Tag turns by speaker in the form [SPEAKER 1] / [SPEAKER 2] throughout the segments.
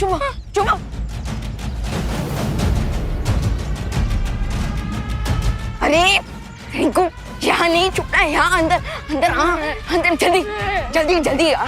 [SPEAKER 1] चुप। अरे रिंकू यहाँ नहीं छुपना है, यहाँ अंदर हाँ अंदर जल्दी आ।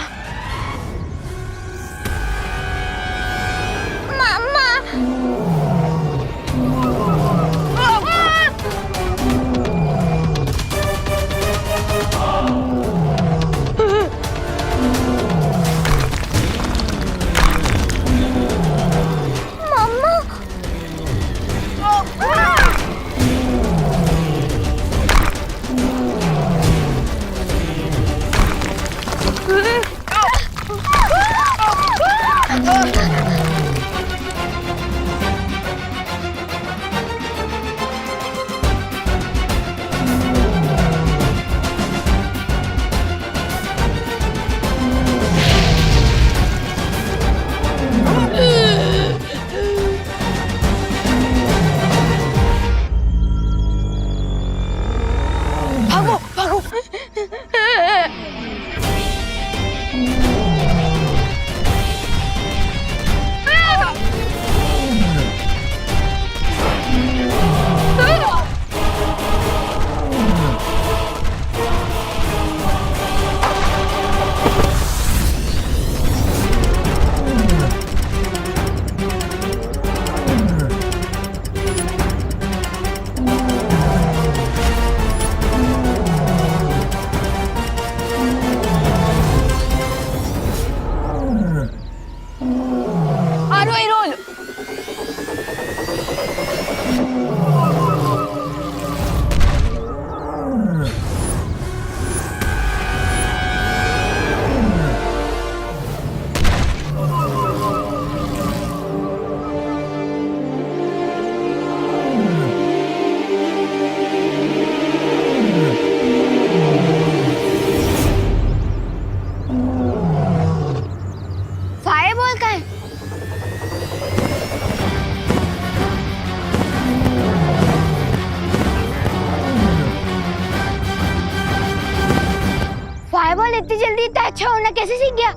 [SPEAKER 2] फायरबॉल इतनी जल्दी इतना अच्छा होना कैसे सीख गया?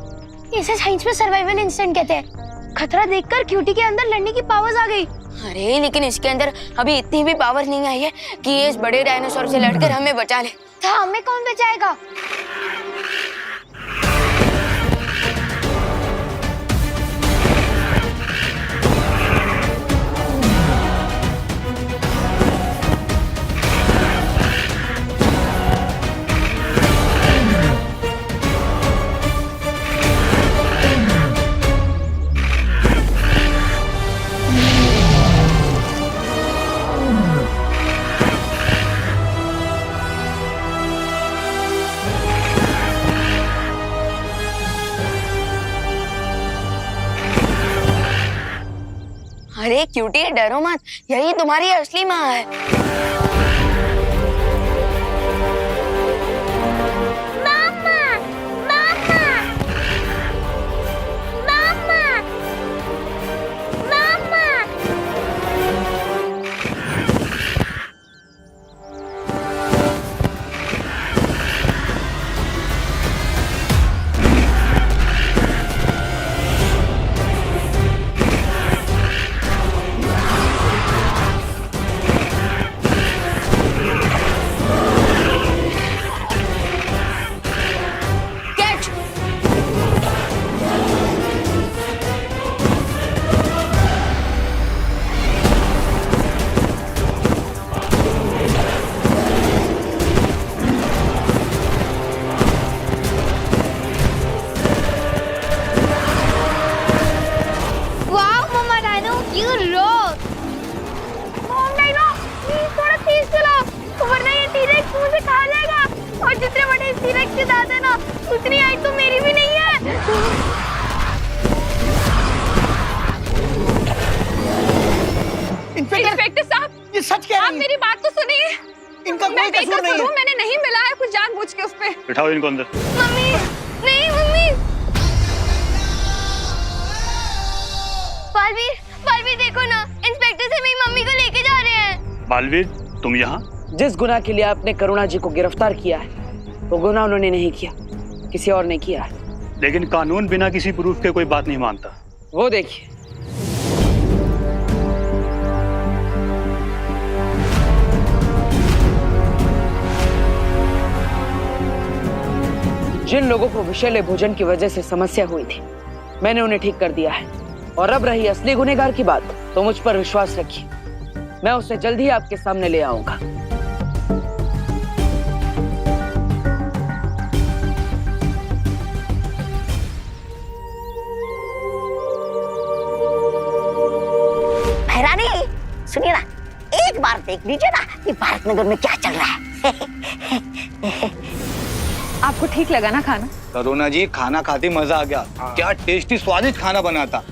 [SPEAKER 2] इसे साइंस में सर्वाइवल इंस्टेंट कहते हैं। खतरा देखकर क्यूटी के अंदर लड़ने की पावर्स आ गई।
[SPEAKER 1] अरे लेकिन इसके अंदर अभी इतनी भी पावर नहीं आई है कि ये इस बड़े डायनासोर से लड़कर हमें बचा ले।
[SPEAKER 2] तो हमें कौन बचाएगा?
[SPEAKER 1] अरे क्यूटी डरो मत, यही तुम्हारी असली माँ है।
[SPEAKER 2] उतनी हाइट तो मेरी भी नहीं है।
[SPEAKER 3] इंस्पेक्टर साहब,
[SPEAKER 4] ये सच कह रही
[SPEAKER 3] आप
[SPEAKER 4] है।
[SPEAKER 3] मेरी बात तो सुनिए।
[SPEAKER 4] इनका कोई कसूर नहीं है।
[SPEAKER 3] मैंने नहीं मिलाया कुछ जानबूझ के उस पे।
[SPEAKER 5] बिठाओ इनको अंदर।
[SPEAKER 2] मम्मी नहीं, मम्मी। बालवीर देखो ना, इंस्पेक्टर से मेरी मम्मी को लेके जा रहे हैं।
[SPEAKER 5] बालवीर, तुम यहाँ?
[SPEAKER 6] जिस गुनाह के लिए आपने करुणा जी को गिरफ्तार किया है वो गुनाह उन्होंने नहीं किया, किसी और ने किया है।
[SPEAKER 5] लेकिन कानून बिना किसी प्रूफ के कोई बात नहीं मानता।
[SPEAKER 6] वो देखिए। जिन लोगों को विषैले भोजन की वजह से समस्या हुई थी, मैंने उन्हें ठीक कर दिया है। और अब रही असली गुनहगार की बात, तो मुझ पर विश्वास रखिए, मैं उसे जल्द ही आपके सामने ले आऊंगा।
[SPEAKER 1] भैरानी, सुनिए ना, एक बार देख लीजिए ना कि भारत नगर में क्या चल रहा है।
[SPEAKER 3] आपको ठीक लगा ना खाना?
[SPEAKER 4] करुणा जी, खाना खाते मजा आ गया। क्या टेस्टी स्वादिष्ट खाना बना था।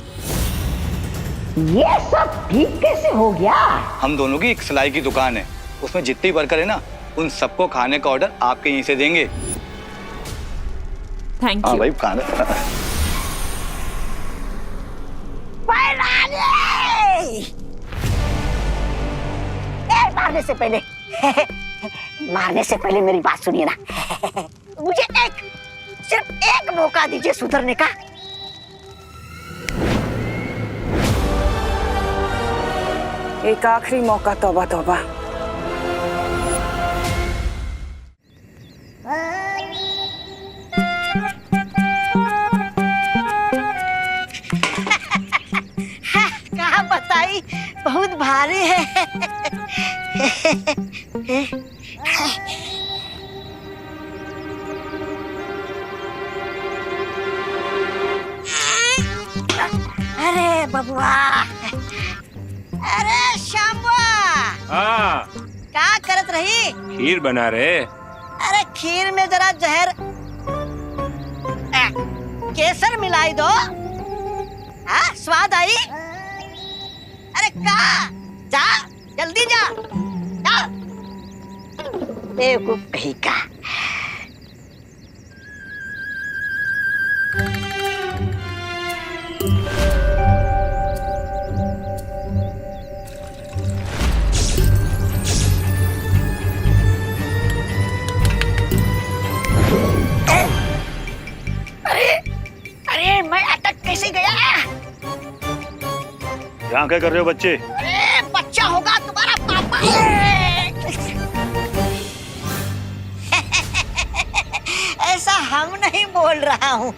[SPEAKER 1] ये सब ठीक कैसे हो गया?
[SPEAKER 4] हम दोनों की एक सिलाई की दुकान है, उसमें जितनी वर्कर है ना, उन सबको खाने का ऑर्डर आपके यहीं से देंगे।
[SPEAKER 3] थैंक
[SPEAKER 4] हाँ
[SPEAKER 3] यू।
[SPEAKER 4] भाई, खाना।
[SPEAKER 1] मारने से पहले मेरी बात सुनिए ना। मुझे सिर्फ एक मौका दीजिए सुधरने का।
[SPEAKER 6] एक आखिरी मौका, तौबा तौबा।
[SPEAKER 1] कहाँ बताई, बहुत भारी है। अरे बबुआ, अरे श्यामुआ,
[SPEAKER 5] हाँ,
[SPEAKER 1] क्या करत रही?
[SPEAKER 5] खीर बना रहे।
[SPEAKER 1] अरे खीर में जरा जहर केसर मिलाई दो। हाँ, स्वाद आई। अरे का जा, जल्दी जा, जा। बेवकूफ कहीं का। अरे मैं अटक कैसे गया?
[SPEAKER 5] यहाँ क्या कर रहे हो बच्चे?
[SPEAKER 1] अरे बच्चा होगा तुम्हारा पापा। ऐसा हम नहीं बोल रहा हूँ।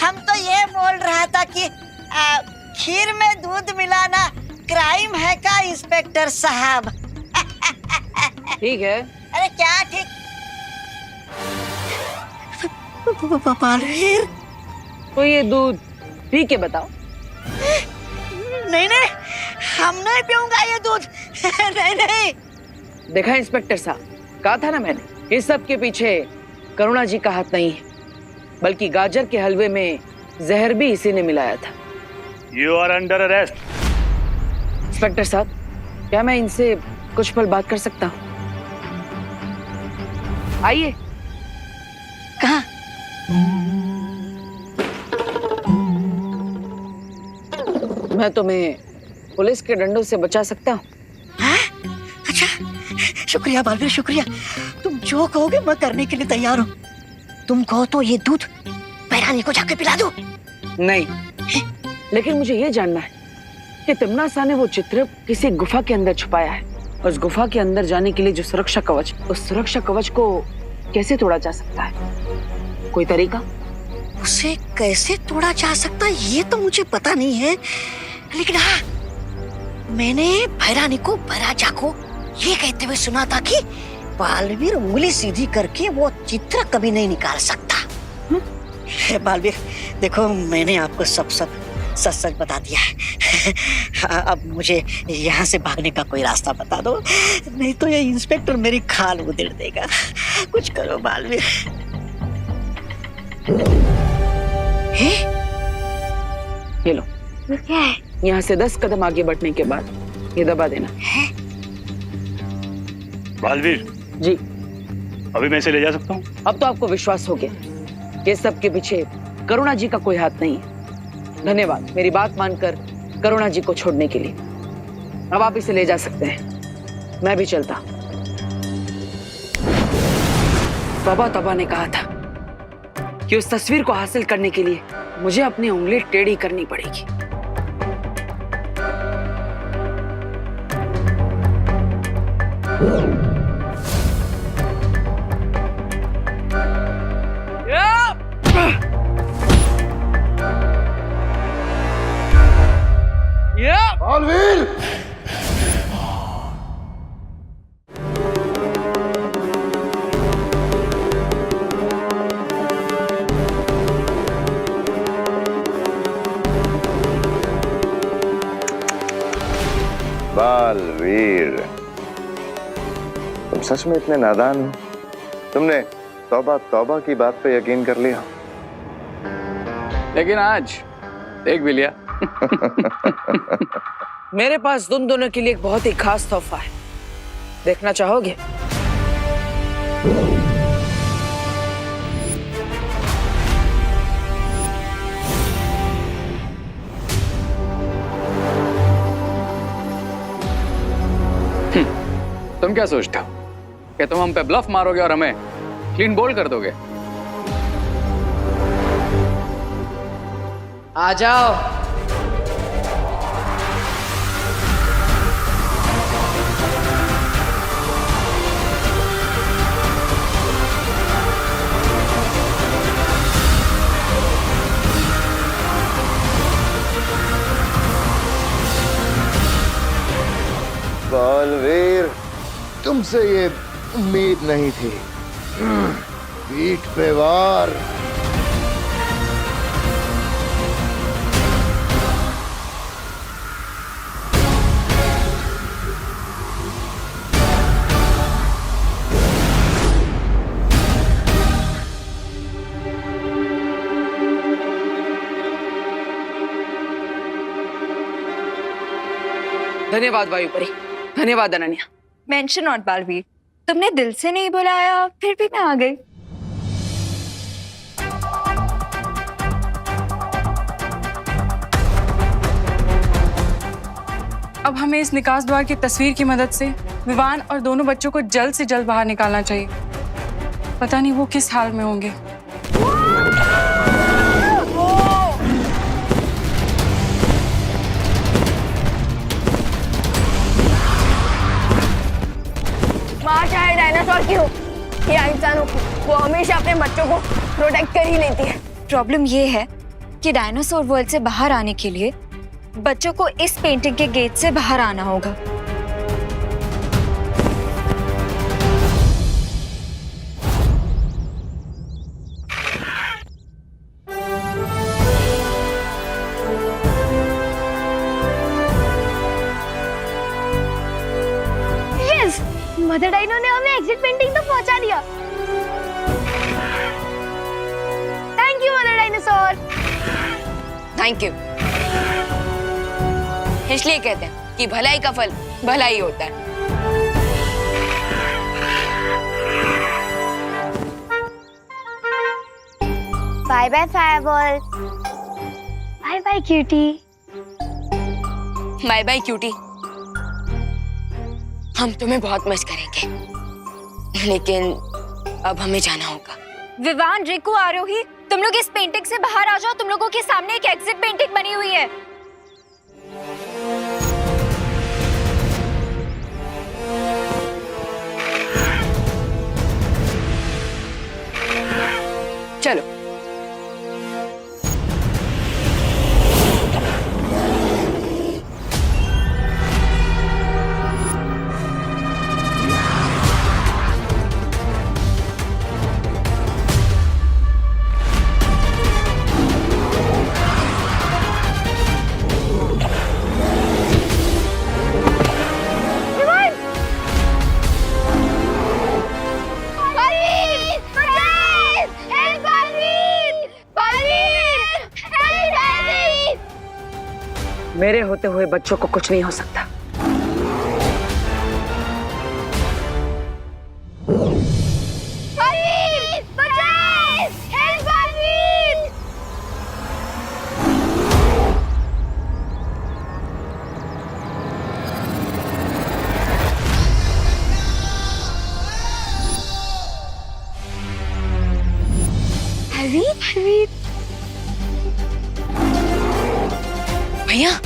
[SPEAKER 1] हम तो ये बोल रहा था कि खीर में दूध मिलाना क्राइम है का इंस्पेक्टर साहब?
[SPEAKER 6] ठीक है।
[SPEAKER 1] अरे क्या ठीक? बालवीर,
[SPEAKER 6] तो ये दूध पी के बताओ।
[SPEAKER 1] नहीं नहीं, हम नहीं पीऊंगा ये दूध। नहीं नहीं।
[SPEAKER 6] देखा इंस्पेक्टर साहब, कहा था ना मैंने, इस सब के पीछे करुणा जी का हाथ नहीं है, बल्कि गाजर के हलवे में जहर भी इसी ने मिलाया था।
[SPEAKER 5] You are under arrest.
[SPEAKER 6] Inspector साहब, क्या मैं इनसे कुछ पल बात कर सकता हूँ? आइए।
[SPEAKER 1] कहाँ?
[SPEAKER 6] मैं तुम्हें पुलिस के डंडों से बचा सकता हूँ।
[SPEAKER 1] अच्छा, शुक्रिया बालवीर, शुक्रिया। तुम जो कहोगे मैं करने के लिए तैयार हूँ। तुम कहो तो ये दूध भैरानी को जाके पिला दो।
[SPEAKER 6] नहीं, लेकिन मुझे ये जानना है कि तिम्नासा ने वो चित्र किसी गुफा के अंदर छुपाया है। उस गुफा के अंदर जाने के लिए जो सुरक्षा कवच, उस सुरक्षा कवच को कैसे तोड़ा जा सकता है? कोई तरीका?
[SPEAKER 1] उसे कैसे तोड़ा जा सकता है ये तो मुझे पता नहीं है, लेकिन हाँ, मैंने भैरानी को भैराजा को ये कहते हुए सुना था कि बालवीर उंगली सीधी करके वो चित्र कभी नहीं निकाल सकता। बालवीर देखो, मैंने आपको सब सच सच बता दिया है। अब मुझे यहाँ से भागने का कोई रास्ता बता दो, नहीं तो ये इंस्पेक्टर मेरी खाल उधेड़ देगा। कुछ करो बालवीर।
[SPEAKER 6] ये लो,
[SPEAKER 1] क्या है?
[SPEAKER 6] यहाँ से 10 कदम आगे बढ़ने के बाद ये दबा देना।
[SPEAKER 5] बालवीर
[SPEAKER 6] जी।
[SPEAKER 5] अभी मैं इसे ले जा सकता हूँ?
[SPEAKER 6] अब तो आपको विश्वास हो गया कि सब के पीछे करुणा जी का कोई हाथ नहीं है। धन्यवाद मेरी बात मानकर करुणा जी को छोड़ने के लिए। अब आप इसे ले जा सकते हैं, मैं भी चलता। तौबा तौबा ने कहा था कि उस तस्वीर को हासिल करने के लिए मुझे अपनी उंगली टेढ़ी करनी पड़ेगी।
[SPEAKER 7] बालवीर! बालवीर, तुम सच में इतने नादान हो? तुमने तौबा तौबा की बात पे यकीन कर लिया।
[SPEAKER 8] लेकिन आज देख भी लिया।
[SPEAKER 6] मेरे पास तुम दोनों के लिए एक बहुत ही खास तोहफा है, देखना चाहोगे?
[SPEAKER 8] तुम क्या सोचते हो कि तुम हम पे ब्लफ मारोगे और हमें क्लीन बोल्ड कर दोगे?
[SPEAKER 6] आ जाओ।
[SPEAKER 7] बालवीर, तुमसे ये उम्मीद नहीं थी। पीठ पे वार।
[SPEAKER 6] धन्यवाद वायुपरी, धन्यवाद अनन्या।
[SPEAKER 3] मेंशन नॉट बालवीर, तुमने दिल से नहीं बुलाया फिर भी मैं आ गई।
[SPEAKER 9] अब हमें इस निकास द्वार की तस्वीर की मदद से विवान और दोनों बच्चों को जल्द से जल्द बाहर निकालना चाहिए। पता नहीं वो किस हाल में होंगे।
[SPEAKER 2] माँ चाहे डायनासोर की हो या इंसानों की, वो हमेशा अपने बच्चों को प्रोटेक्ट कर ही लेती है।
[SPEAKER 3] प्रॉब्लम ये है कि डायनासोर वर्ल्ड से बाहर आने के लिए बच्चों को इस पेंटिंग के गेट से बाहर आना होगा।
[SPEAKER 2] यस, मदर डाइनो ने हमें एग्जिट पेंटिंग तो पहुंचा दिया। Thank you mother dinosaur.
[SPEAKER 10] Thank you. इसलिए कहते हैं कि भलाई का फल भलाई होता है।
[SPEAKER 2] Bye bye fireball. Bye bye cutie.
[SPEAKER 10] Bye bye cutie. हम तुम्हें बहुत मिस करेंगे, लेकिन अब हमें जाना होगा।
[SPEAKER 3] विवान, रिकू, आरोही, तुम लोग इस पेंटिंग से बाहर आ जाओ। तुम लोगों के सामने एक एग्जिट पेंटिंग बनी हुई है।
[SPEAKER 10] चलो।
[SPEAKER 6] मेरे होते हुए बच्चों को कुछ नहीं हो सकता।
[SPEAKER 10] भैया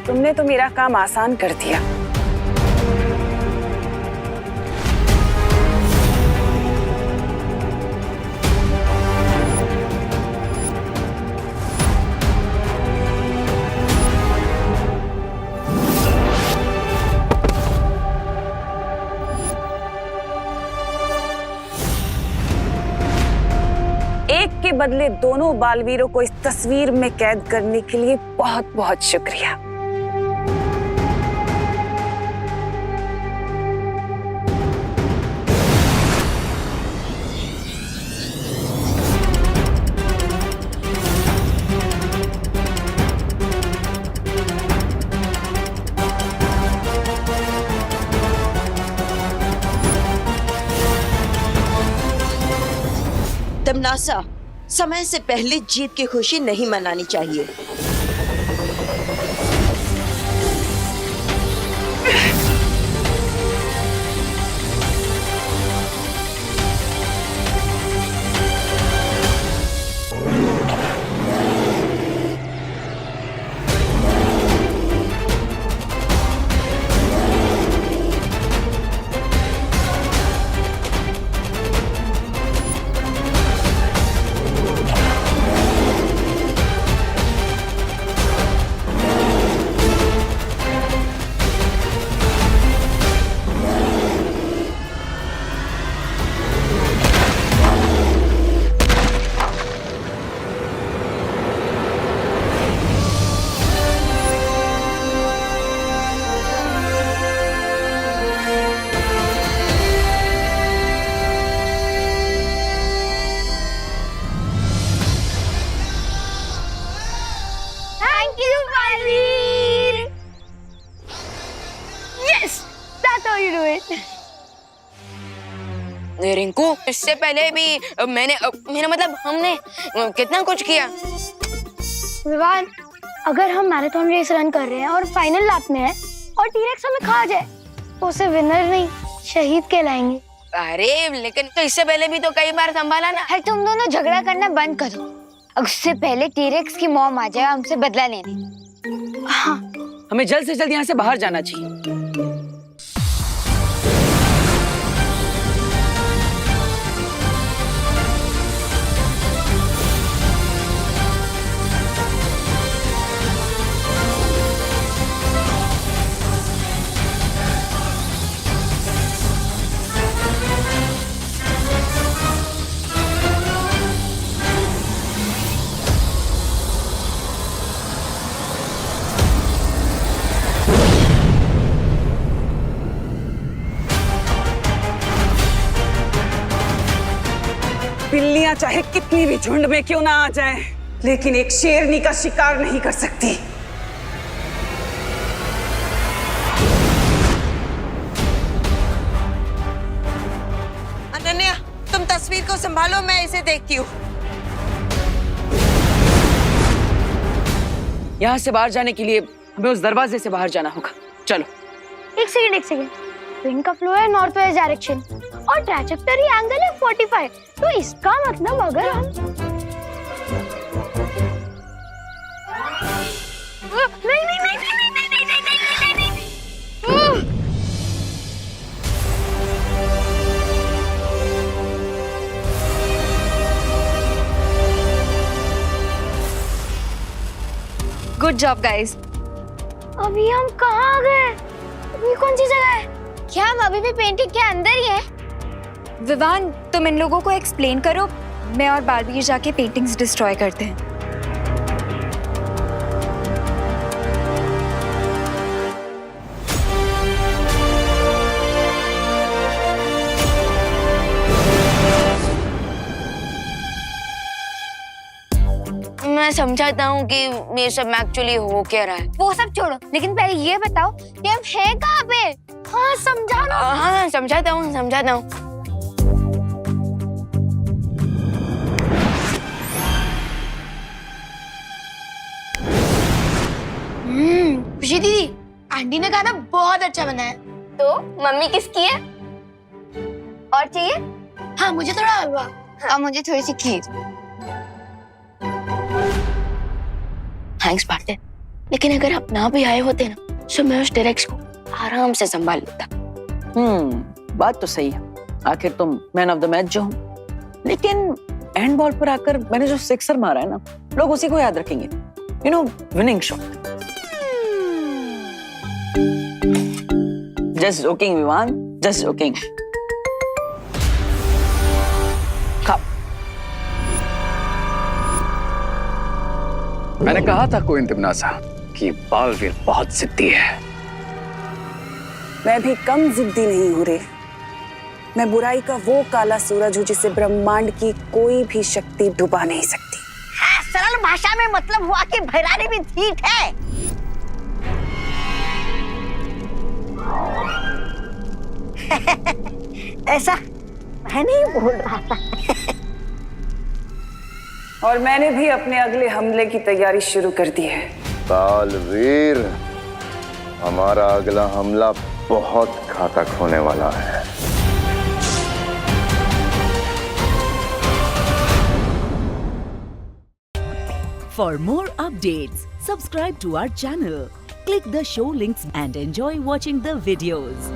[SPEAKER 6] तुमने तो मेरा काम आसान कर दिया। एक के बदले दोनों बालवीरों को इस तस्वीर में कैद करने के लिए बहुत बहुत शुक्रिया।
[SPEAKER 11] तमनासा, समय से पहले जीत की खुशी नहीं मनानी चाहिए।
[SPEAKER 10] रिंकू, इससे पहले भी मेरा मतलब हमने कितना कुछ किया।
[SPEAKER 2] विवान, अगर हम मैराथन रेस रन कर रहे हैं और फाइनल लैप में है और टीरेक्स हमें खा जाए तो उसे विनर नहीं शहीद कहलाएंगे।
[SPEAKER 10] अरे लेकिन तो इससे पहले भी तो कई बार संभाला ना।
[SPEAKER 2] है, तुम दोनों झगड़ा करना बंद करो। उससे पहले टीरेक्स की मॉम आ जाए हमसे बदला लेने।
[SPEAKER 6] हाँ, हमें जल्द से जल्द यहाँ से बाहर जाना चाहिए। बिल्लियां चाहे कितनी भी झुंड में क्यों ना आ जाएं, लेकिन एक शेरनी का शिकार नहीं कर सकती।
[SPEAKER 11] अनन्या, तुम तस्वीर को संभालो, मैं इसे देखती हूँ।
[SPEAKER 6] यहाँ से बाहर जाने के लिए हमें उस दरवाजे से बाहर जाना होगा। चलो।
[SPEAKER 2] एक सेकंड। विंड का फ्लो है नॉर्थ वेस्ट डायरेक्शन और ट्रैजेक्टरी एंगल है 45। तो इसका मतलब अगर हम नहीं।
[SPEAKER 3] Good job guys.
[SPEAKER 2] अभी हम कहाँ आ गए? अभी कौन सी जगह है? क्या हम अभी भी पेंटिंग के अंदर ही है?
[SPEAKER 3] विवान, तुम इन लोगों को एक्सप्लेन करो, मैं और बालवीर जाके पेंटिंग्स डिस्ट्रॉय करते हैं।
[SPEAKER 10] मैं समझाता हूँ कि ये सब एक्चुअली हो क्या रहा है।
[SPEAKER 2] वो सब छोड़ो, लेकिन पहले ये बताओ कि हम हैं कहाँ पे? हाँ समझा ना।
[SPEAKER 10] हाँ समझाता हूँ।
[SPEAKER 2] खुशी दीदी, आंटी ने खाना बहुत अच्छा बना है।
[SPEAKER 3] तो मम्मी किसकी है? और चाहिए?
[SPEAKER 2] हाँ मुझे थोड़ा हलवा।
[SPEAKER 3] और मुझे थोड़ी सी खीर।
[SPEAKER 10] थैंक्स पार्टनर, लेकिन अगर आप ना भी आए होते ना तो मैं उस डायरेक्ट को आराम से संभाल लेता।
[SPEAKER 6] बात तो सही है, आखिर तुम मैन ऑफ द मैच जो हो। लेकिन एंड बॉल पर आकर मैंने जो सिक्सर मारा है ना, लोग उसी को याद रखेंगे। You know, winning shot. Just joking Vivaan, just joking.
[SPEAKER 8] मैंने कहा था कोइन तिमनासा कि बालवीर बहुत जिद्दी है।
[SPEAKER 12] मैं भी कम जिद्दी नहीं हूं रे। मैं बुराई का वो काला सूरज हूं जिसे ब्रह्मांड की कोई भी शक्ति डुबा नहीं सकती।
[SPEAKER 1] हाँ, सरल भाषा में मतलब हुआ कि भैरानी भी ठीक है। ऐसा मैं नहीं बोल रहा था।
[SPEAKER 12] और मैंने भी अपने अगले हमले की तैयारी शुरू कर दी है।
[SPEAKER 7] बालवीर, हमारा अगला हमला बहुत घातक होने वाला है।
[SPEAKER 13] For more updates, subscribe to our channel, click the show links and enjoy watching the videos.